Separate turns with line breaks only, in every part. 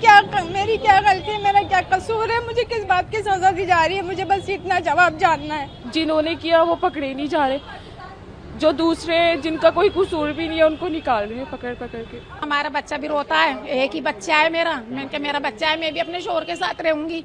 मेरी क्या गलती है, मेरा क्या कसूर है, मुझे किस बात की सजा दी जा रही है, मुझे बस इतना जवाब जानना है।
जिन्होंने किया वो पकड़े नहीं जा रहे, जो दूसरे जिनका कोई कसूर भी नहीं है उनको निकाल रहे हैं पकड़ पकड़ के।
हमारा बच्चा भी रोता है, एक ही बच्चा है मेरा बच्चा है, मैं भी अपने शोहर के साथ रहूंगी।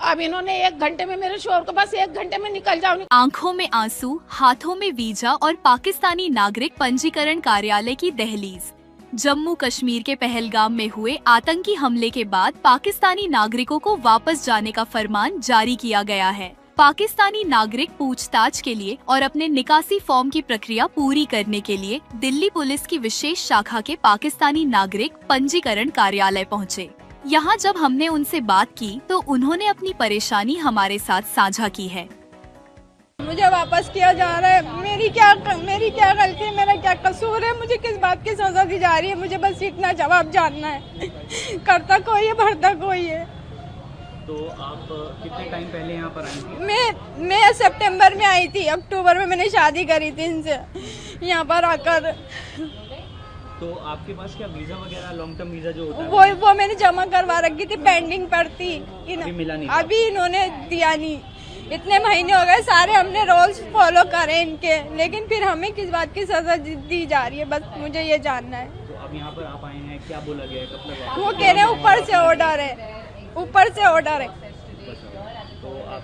अब इन्होंने 1 घंटे में मेरे शोहर को बस 1 घंटे में निकल जाऊंगी।
आंखों में आंसू, हाथों में वीजा और पाकिस्तानी नागरिक पंजीकरण कार्यालय की दहलीज। जम्मू कश्मीर के पहलगाम में हुए आतंकी हमले के बाद पाकिस्तानी नागरिकों को वापस जाने का फरमान जारी किया गया है। पाकिस्तानी नागरिक पूछताछ के लिए और अपने निकासी फॉर्म की प्रक्रिया पूरी करने के लिए दिल्ली पुलिस की विशेष शाखा के पाकिस्तानी नागरिक पंजीकरण कार्यालय पहुंचे। यहाँ जब हमने उनसे बात की तो उन्होंने अपनी परेशानी हमारे साथ साझा की है।
मुझे वापस किया जा रहा है, मेरी क्या गलती है, मेरा क्या कसूर है, मुझे किस बात की सजा दी जा रही है, मुझे बस इतना जवाब जानना है। करता कोई है, भरता कोई है।
तो आप कितने टाइम पहले यहाँ पर आई थी?
मैं सितंबर में आई थी, अक्टूबर में मैंने शादी करी थी इनसे यहाँ पर आकर।
तो आपके पास क्या वीजा वगैरह लॉन्ग टर्म वीजा जो होता है
वो मैंने जमा करवा रखी थी, पेंडिंग पर थी,
अभी मिला नहीं?
अभी इन्होंने दिया नहीं। इतने महीने हो गए, सारे हमने रूल्स फॉलो करे इनके, लेकिन फिर हमें किस बात की सजा दी जा रही है, बस मुझे ये जानना है।
तो अब यहाँ पर आप आए हैं, क्या बोला गया है, कब तक?
वो कह रहे हैं ऊपर से ऑर्डर है, ऊपर से ऑर्डर है।
तो आप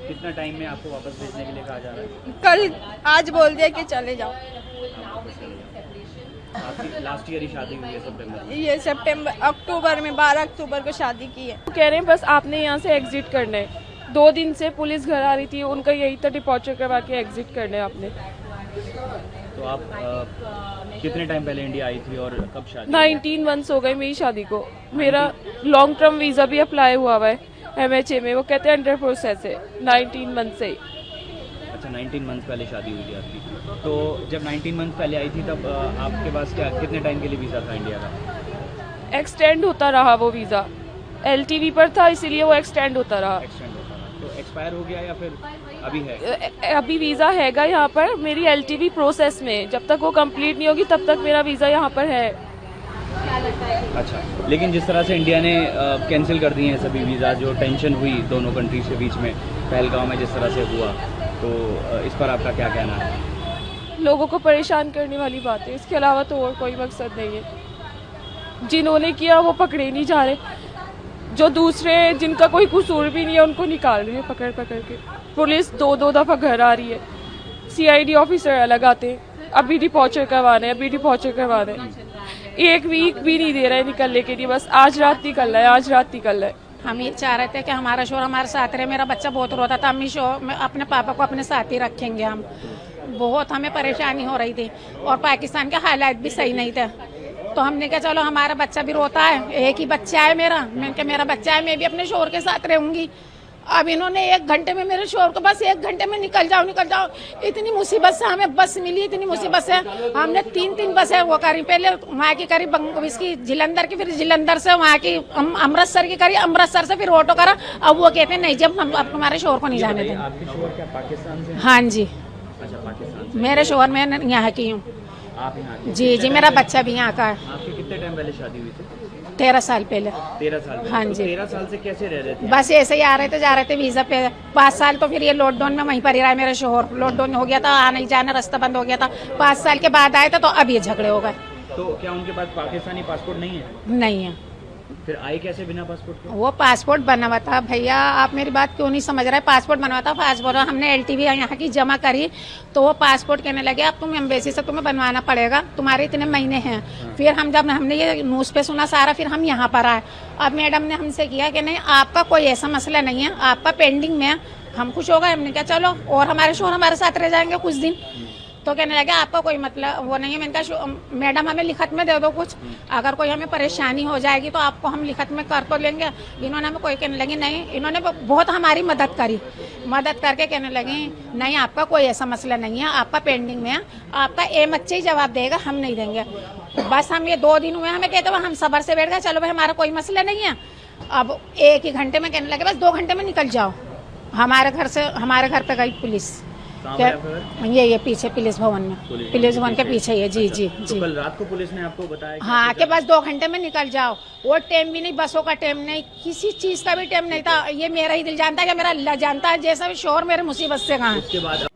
कितना टाइम में आपको वापस भेजने के लिए कहा जा रहा है?
कल आज बोल दिया कि चले जाओ।
आपकी लास्ट ईयर ही शादी हुई है सितंबर में?
ये अक्टूबर में 12 अक्टूबर को शादी की है।
कह रहे हैं बस आपने यहाँ से एग्जिट करना है। 2 दिन से पुलिस घर आ रही थी, उनका यही था डिपॉर्चर करवा के एग्जिट करना है आपने।
तो आप कितने टाइम पहले इंडिया आई थी और कब शादी?
19 मंथ्स हो गए मेरी शादी को। मेरा लॉन्ग टर्म वीजा भी अप्लाई हुआ है MHA में, वो कहते हैं अंडर प्रोसेस है 19 मंथ से।
अच्छा, 19 मंथ पहले शादी हुई थी आपकी। तो जब 19 मंथ पहले आई थी तब आपके पास क्या कितने टाइम के लिए वीज़ा था इंडिया का?
एक्सटेंड होता रहा वो वीज़ा, LTV पर था इसीलिए वो एक्सटेंड होता रहा।
एक्सटेंड होता रहा, तो एक्सपायर हो गया या फिर अभी है?
अभी वीज़ा हैगा यहाँ पर, मेरी LTV प्रोसेस में, जब तक वो कंप्लीट नहीं होगी तब तक मेरा वीज़ा यहाँ पर है।
अच्छा, लेकिन जिस तरह से इंडिया ने कैंसिल कर दिए हैं सभी वीज़ा, जो टेंशन हुई दोनों कंट्रीज के बीच में पहलगाम में जिस तरह से हुआ, तो इस पर आपका क्या कहना है?
लोगों को परेशान करने वाली बात है, इसके अलावा तो और कोई मकसद नहीं है। जिन्होंने किया वो पकड़े नहीं जा रहे, जो दूसरे जिनका कोई कसूर भी नहीं है उनको निकाल रहे हैं पकड़ पकड़ के। पुलिस 2 दफ़ा घर आ रही है, CID ऑफिसर अलग आते हैं, अभी डिपॉर्चर करवाना है, अभी डिपॉर्चर करवाना है। 1 वीक भी नहीं दे रहे हैं निकलने के लिए, बस आज रात निकलना है, आज रात निकलना है।
हम ये चाह रहे थे कि हमारा शोहर हमारे साथ रहे, मेरा बच्चा बहुत रोता था, अपने पापा को अपने साथ ही रखेंगे हम। बहुत हमें परेशानी हो रही थी और पाकिस्तान के हालात भी सही नहीं थे, तो हमने कहा चलो हमारा बच्चा भी रोता है, एक ही बच्चा है मेरा बच्चा है, मैं भी अपने शोहर के साथ रहूंगी। अब इन्होंने 1 घंटे में मेरे शोहर को बस 1 घंटे में निकल जाओ। इतनी मुसीबत से हमें बस मिली, इतनी मुसीबत से हमने 3 बस है वो करी, पहले वहाँ की करी इसकी जलंधर की, फिर जलंधर से वहाँ की अमृतसर की करी, अमृतसर से फिर ऑटो करा। अब वो कहते हैं नहीं, जब हम हमारे शोहर को नहीं जाने दें।
आपके शोहर क्या पाकिस्तान से?
हाँ जी,
अच्छा, पाकिस्तान से।
मेरे शोहर मैं यहाँ की हूँ।
आप यहाँ के?
जी, मेरा बच्चा भी यहाँ का है।
आपके कितने टाइम पहले शादी हुई थी?
13 साल पहले।
13 साल पहले?
हाँ
तो
जी।
13 साल से कैसे रह रहे थे?
बस ऐसे ही आ रहे थे, जा रहे थे वीजा पे। 5 साल तो फिर ये लॉकडाउन में वहीं पर ही रहा है मेरे शोहर। लॉकडाउन हो गया था, आना ही जाना रास्ता बंद हो गया था। 5 साल के बाद आए थे तो अब ये झगड़े हो गए।
तो क्या उनके पास पाकिस्तानी पासपोर्ट नहीं है?
नहीं है।
फिर आए कैसे बिना पासपोर्ट के?
वो पासपोर्ट बना हुआ था। भैया आप मेरी बात क्यों नहीं समझ रहे? पासपोर्ट बना हुआ था, पासपोर्ट हमने LTV यहाँ की जमा करी तो वो पासपोर्ट कहने लगे अब तुम एम्बेसी से तुम्हें बनवाना पड़ेगा, तुम्हारे इतने महीने हैं। फिर हमने ये न्यूज़ पे सुना सारा, फिर हम यहाँ पर आए। अब मैडम ने हमसे किया कि नहीं आपका कोई ऐसा मसला नहीं है, आपका पेंडिंग में है। हम खुश हो गए, हमने कहा चलो, और हमारे शोहर हमारे साथ रह जाएंगे कुछ दिन। तो कहने लगे आपका कोई मतलब वो नहीं है। मैंने कहा मैडम हमें लिखत में दे दो कुछ, अगर कोई हमें परेशानी हो जाएगी तो आपको हम लिखत में कर तो लेंगे। इन्होंने हमें कोई कहने लगी नहीं, इन्होंने बहुत हमारी मदद करी, मदद करके कहने लगी नहीं आपका कोई ऐसा मसला नहीं है, आपका पेंडिंग में है, आपका MHA ही जवाब देगा, हम नहीं देंगे। बस हम ये 2 दिन हुए हमें कहते हुए हम सबर से बैठ गए, चलो भाई हमारा कोई मसला नहीं है। अब 1 ही घंटे में कहने लगे बस 2 घंटे में निकल जाओ। हमारे घर पे गई पुलिस,
कहाँ पर है आपका घर?
ये पीछे पुलिस भवन में, पुलिस भवन के पीछे है। जी
अच्छा,
जी
तो
जी।
कल रात को पुलिस ने आपको बताया कि
हाँ,
आपको
के बस 2 घंटे में निकल जाओ, वो टाइम भी नहीं, बसों का टाइम नहीं, किसी चीज का भी टाइम नहीं था। ये मेरा ही दिल जानता है कि मेरा अल्लाह जानता है, जैसा भी शोर मेरे मुसीबत से कहाँ है।
उसके बाद